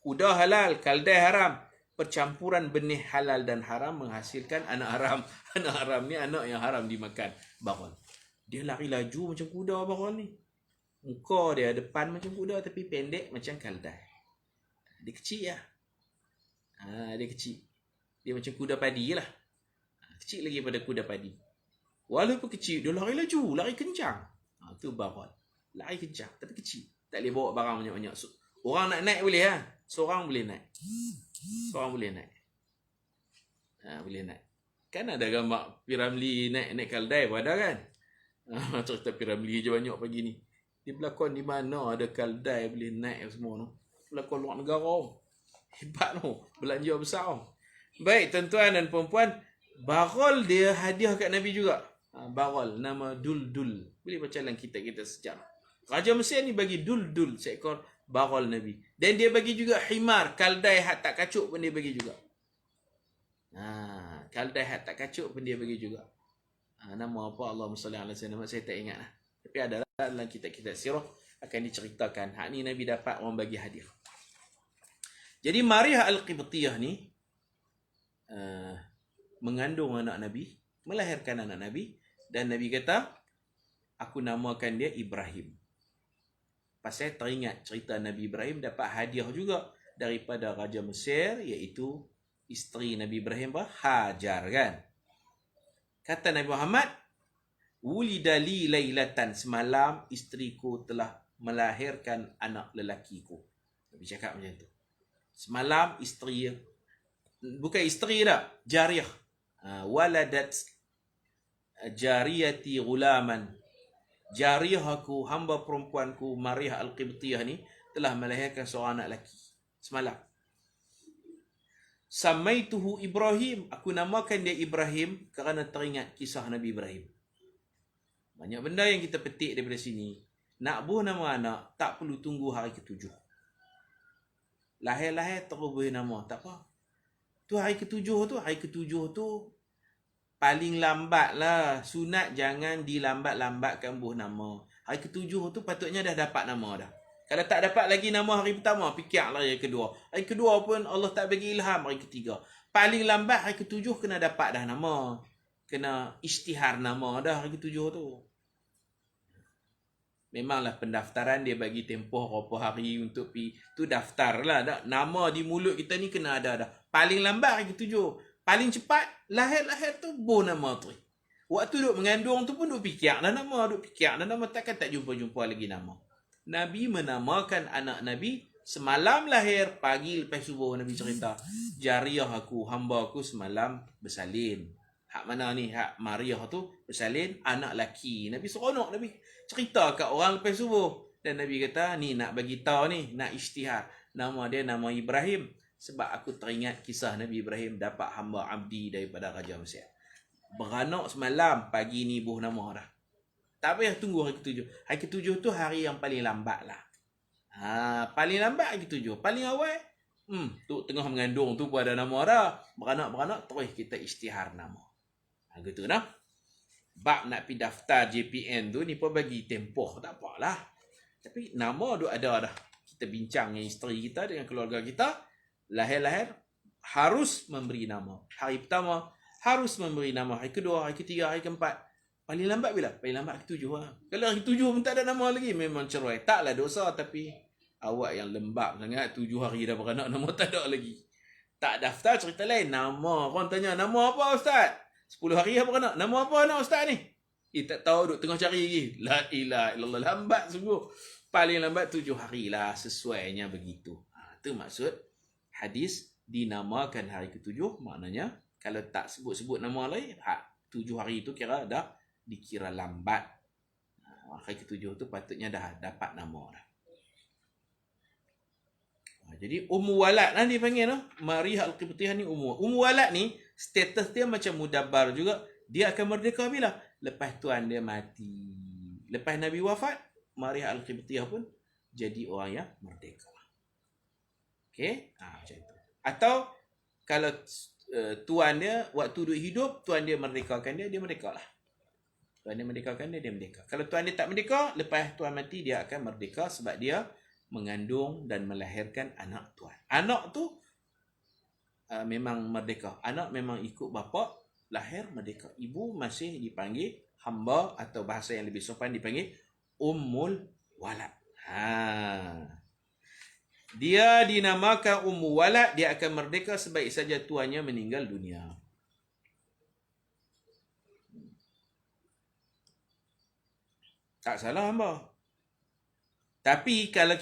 Speaker 1: Kuda halal, kaldai haram. Percampuran benih halal dan haram menghasilkan anak haram. Anak haram ni anak yang haram dimakan. Bagol. Dia lari laju macam kuda bagol ni. Muka dia depan macam kuda tapi pendek macam kaldai. Dia kecil lah. Dia kecil. Dia macam kuda padi lah. Kecil lagi pada kuda padi. Walaupun kecil, dia lari laju, lari kencang. Tu bagol. Lari kencang tapi kecil. Tak boleh bawa barang banyak-banyak. Orang nak naik boleh lah. Seorang boleh naik. Seorang boleh naik. Boleh naik. Kan ada gambar Piramli naik kaldai pun ada kan? Cerita Piramli je banyak pagi ni. Dia berlakon di mana ada kaldai boleh naik semua tu. Berlakon luar negara. Hebat tu. Belanja besar. Baik, tuan-tuan dan puan-puan. Bagol dia hadiah kat Nabi juga. Bagol. Nama Duldul. Boleh baca dalam kitab-kitab sejarah. Raja Mesir ni bagi Duldul. Seekor bagol Nabi. Dan dia bagi juga himar. Kaldai hat tak kacuk pun dia bagi juga. Kaldai hat tak kacuk pun dia bagi juga. Nama apa? Allahumma salli ala sayyidina. Saya tak ingat lah. Tapi adalah dalam kitab-kitab sirah akan diceritakan. Hak ni Nabi dapat orang bagi hadiah. Jadi Maryah Al-Qibtiyah ni mengandung anak Nabi, melahirkan anak Nabi, dan Nabi kata, aku namakan dia Ibrahim. Pasal teringat cerita Nabi Ibrahim dapat hadiah juga daripada Raja Mesir, iaitu isteri Nabi Ibrahim Hajar kan. Kata Nabi Muhammad, wulidali lailatan, semalam isteriku telah melahirkan anak lelakiku. Nabi cakap macam tu. Semalam isteri, bukan isteri dah, jariah. Waladat jariyati gulaman. Jariah aku, hamba perempuanku, Maryah Al-Qibtiyah ni, telah melahirkan seorang anak lelaki. Semalam. Samaituhu Ibrahim. Aku namakan dia Ibrahim kerana teringat kisah Nabi Ibrahim. Banyak benda yang kita petik daripada sini. Nak buh nama anak, tak perlu tunggu hari ke-7. Lahir-lahir terus buh nama, tak apa. Tu hari ke-7 tu paling lambat lah. Sunat jangan dilambat-lambatkan buh nama. Hari ke-7 tu patutnya dah dapat nama dah. Kalau tak dapat lagi nama hari pertama, fikirlah hari kedua. Hari kedua pun Allah tak bagi ilham, hari ketiga. Paling lambat hari ke-7 kena dapat dah nama. Kena isytihar nama dah hari ke-7 tu. Memanglah pendaftaran dia bagi tempoh berapa hari untuk pi. Tu daftar lah. Nama di mulut kita ni kena ada dah. Paling lambat hari ke-7. Paling cepat, lahir-lahir tu buh nama tu. Waktu duk mengandung tu pun duk fikir dah nama. Takkan tak jumpa-jumpa lagi nama. Nabi menamakan anak Nabi semalam lahir, pagi lepas subuh Nabi cerita. Jariah aku, hamba aku semalam bersalin. Hak mana ni? Hak Maryah tu bersalin anak laki. Nabi seronok, Nabi cerita kat orang lepas subuh. Dan Nabi kata, ni nak bagi tahu ni, nak isytihar. Nama dia nama Ibrahim. Sebab aku teringat kisah Nabi Ibrahim dapat hamba abdi daripada Raja Mesir. Beranak semalam, pagi ni buh nama dah. Tak payah tunggu hari ke-7. Hari ke-7 tu hari yang paling lambat lah. Paling lambat hari ke-7. Paling awal, tu tengah mengandung tu pun ada nama dah. Beranak-beranak, terus kita isytihar nama. Gitu dah. Bab nak pergi daftar JPN tu, ni pun bagi tempoh. Tak apalah. Tapi nama tu ada dah. Kita bincang dengan isteri kita, dengan keluarga kita. Lahir-lahir, harus memberi nama. Hari pertama, harus memberi nama. Hari kedua, hari ketiga, hari keempat. Paling lambat bila? Paling lambat hari ke-7 lah. Kalau hari ke-7 pun tak ada nama lagi, memang cerai. Taklah dosa, tapi awak yang lembab sangat. 7 hari dah beranak, nama tak ada lagi. Tak daftar, cerita lain. Nama. Orang tanya, nama apa Ustaz? 10 hari dah beranak. Nama apa anak Ustaz ni? Tak tahu, duk tengah cari lagi. La ilaha illallah. Lambat sungguh. Paling lambat 7 hari lah. Sesuainya begitu. Itu maksud hadis dinamakan hari ke-7. Maknanya Kalau tak sebut-sebut nama lain, 7 hari tu kira dah dikira lambat. Hari ke-7 tu patutnya dah dapat nama dah. Jadi Ummu Walad lah dia panggil tu. Maria Al-Qibtiyah ni Ummu Walad ni status dia macam mudabbar juga. Dia akan merdeka bila? Lepas tuan dia mati. Lepas Nabi wafat, Maria Al-Qibtiyah pun jadi orang yang merdeka. Okey? Macam tu. Atau kalau tuan dia waktu duduk hidup, tuan dia merdekakan dia merdeka lah. Tuan dia merdekakan dia merdeka. Kalau tuan dia tak merdeka, lepas tuan mati dia akan merdeka sebab dia mengandung dan melahirkan anak tuan. Anak tu memang merdeka. Anak memang ikut bapa, lahir merdeka. Ibu masih dipanggil hamba atau bahasa yang lebih sopan dipanggil Ummul Walad. Dia dinamakan Ummu Walad, dia akan merdeka sebaik saja tuannya meninggal dunia. Tak salah hamba. Tapi kalau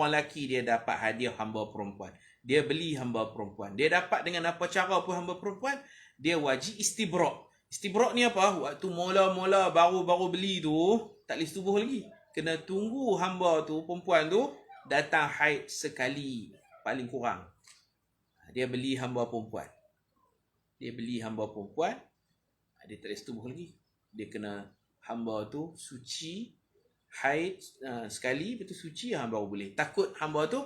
Speaker 1: orang lelaki dia dapat hadiah hamba perempuan, dia beli hamba perempuan, dia dapat dengan apa cara pun hamba perempuan, dia wajib istibrak. Istibrak ni apa? Waktu mula-mula baru beli tu, tak boleh setubuh lagi. Kena tunggu hamba tu, perempuan tu, datang haid sekali paling kurang. Dia beli hamba perempuan. Dia tak boleh setubuh lagi. Dia kena hamba tu suci, haid sekali, betul suci baru boleh. Takut hamba tu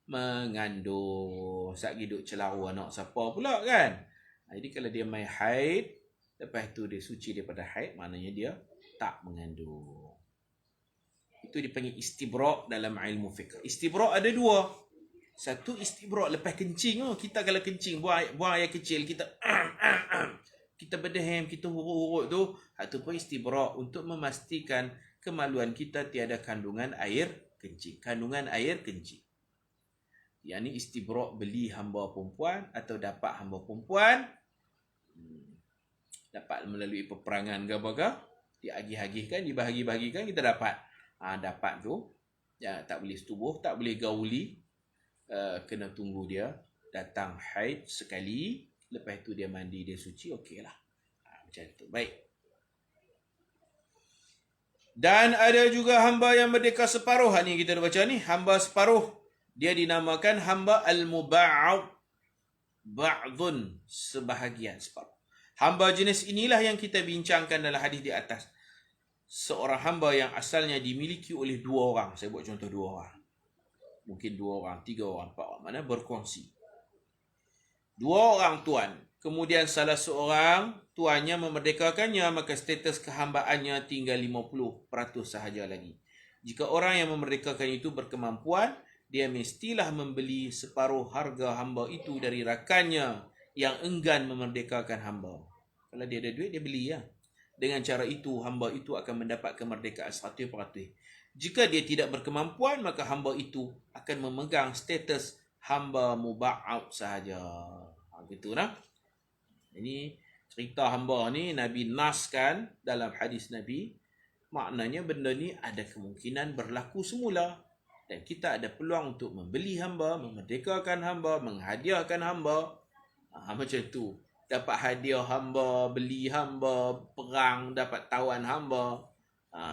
Speaker 1: mengandung, sat duduk celaru anak siapa pula kan. Jadi kalau dia mai haid, lepas tu dia suci daripada haid, maknanya dia tak mengandung. Itu dipanggil istibrak dalam ilmu fiqh. Istibrak ada dua. Satu istibrak lepas kencing. Kita kalau kencing, buang air kecil, kita berdehem, kita hurut-hurut tu, itu pun istibrak untuk memastikan kemaluan kita tiada kandungan air kencing. Yang ni istibrak beli hamba perempuan atau dapat hamba perempuan. Dapat melalui peperangan ke apa-apa. Diagih-agihkan, dibahagi-bahagikan, kita dapat. Dapat tu, ya, tak boleh setubuh, tak boleh gauli. Kena tunggu dia datang haid sekali. Lepas tu dia mandi, dia suci, okey lah. Macam tu. Baik. Dan ada juga hamba yang merdeka separuh. Ni kita dah baca ni. Hamba separuh. Dia dinamakan hamba al-muba'ad. Ba'dun. Sebahagian separuh. Hamba jenis inilah yang kita bincangkan dalam hadis di atas. Seorang hamba yang asalnya dimiliki oleh 2 orang. Saya buat contoh 2 orang. Mungkin 2 orang, 3 orang, 4 orang. Mana berkongsi. 2 orang tuan. Kemudian salah seorang tuannya memerdekakannya, maka status kehambaannya tinggal 50% sahaja lagi. Jika orang yang memerdekakan itu berkemampuan, dia mestilah membeli separuh harga hamba itu dari rakannya yang enggan memerdekakan hamba. Kalau dia ada duit, dia beli ya. Dengan cara itu, hamba itu akan mendapat kemerdekaan 100%. Jika dia tidak berkemampuan, maka hamba itu akan memegang status hamba muba'ad sahaja. Gitu lah. Ini cerita hamba ni Nabi naskan dalam hadis Nabi. Maknanya benda ni ada kemungkinan berlaku semula. Dan kita ada peluang untuk membeli hamba, memerdekakan hamba, menghadiahkan hamba. Macam tu. Dapat hadiah hamba, beli hamba, perang, dapat tawan hamba.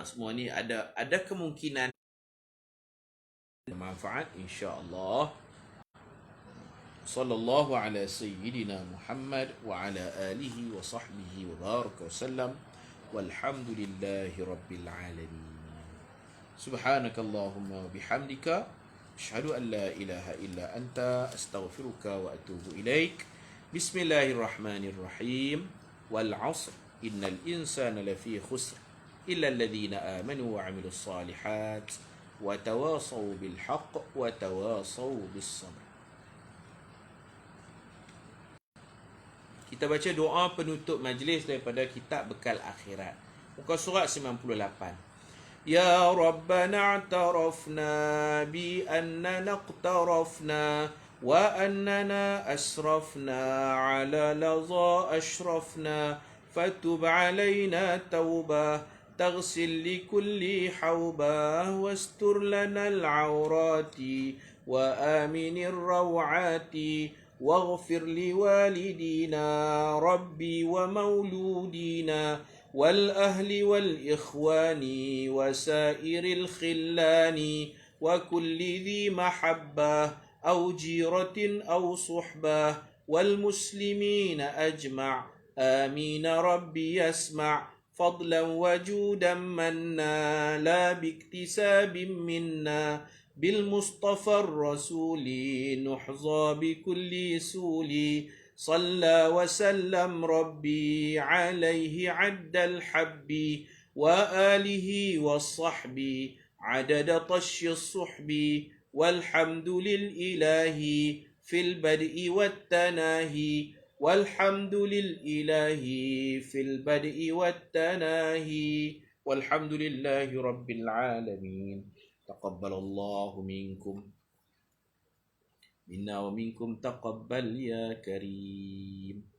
Speaker 1: Semua ni ada kemungkinan manfaat insya-Allah. Sallallahu ala sayyidina Muhammad wa ala alihi wa sahbihi wa baraka wa sallam. Walhamdulillahi rabbil alamin. Subhanakallahumma bihamdika asyhadu an la ilaha illa anta astaghfiruka wa atubu ilaik. Bismillahirrahmanirrahim. Wal 'asr innal insana lafi khusr illa alladhina amanu wa 'amilus salihat wa tawasaw bil haqq wa tawasaw bis sabr. Kita baca doa penutup majlis daripada kitab Bekal Akhirat. Muka surat 98. Ya Rabbana a'tarafna bi annana iqtarafna wa annana asrafna ala laza ashrafna fatub alaina tawbah taghsil li kulli hawbah wastur lana al-awrati wa aminir rawati واغفر لوالدينا ربي ومولودينا والأهل والإخوان وسائر الخلان وكل ذي محبة أو جيرة أو صحبة والمسلمين أجمع آمين ربي يسمع فضلا وجودا منا لا باكتساب منا بالمصطفى الرسول نحظى بكل سول صلى وسلم ربي عليه عد الحب وآله والصحب عدد طش الصحب والحمد للإله في البدء والتناهي والحمد للإله في البدء والتناهي والحمد لله رب العالمين. تقبل الله منكم منا ومنكم تقبل يا كريم.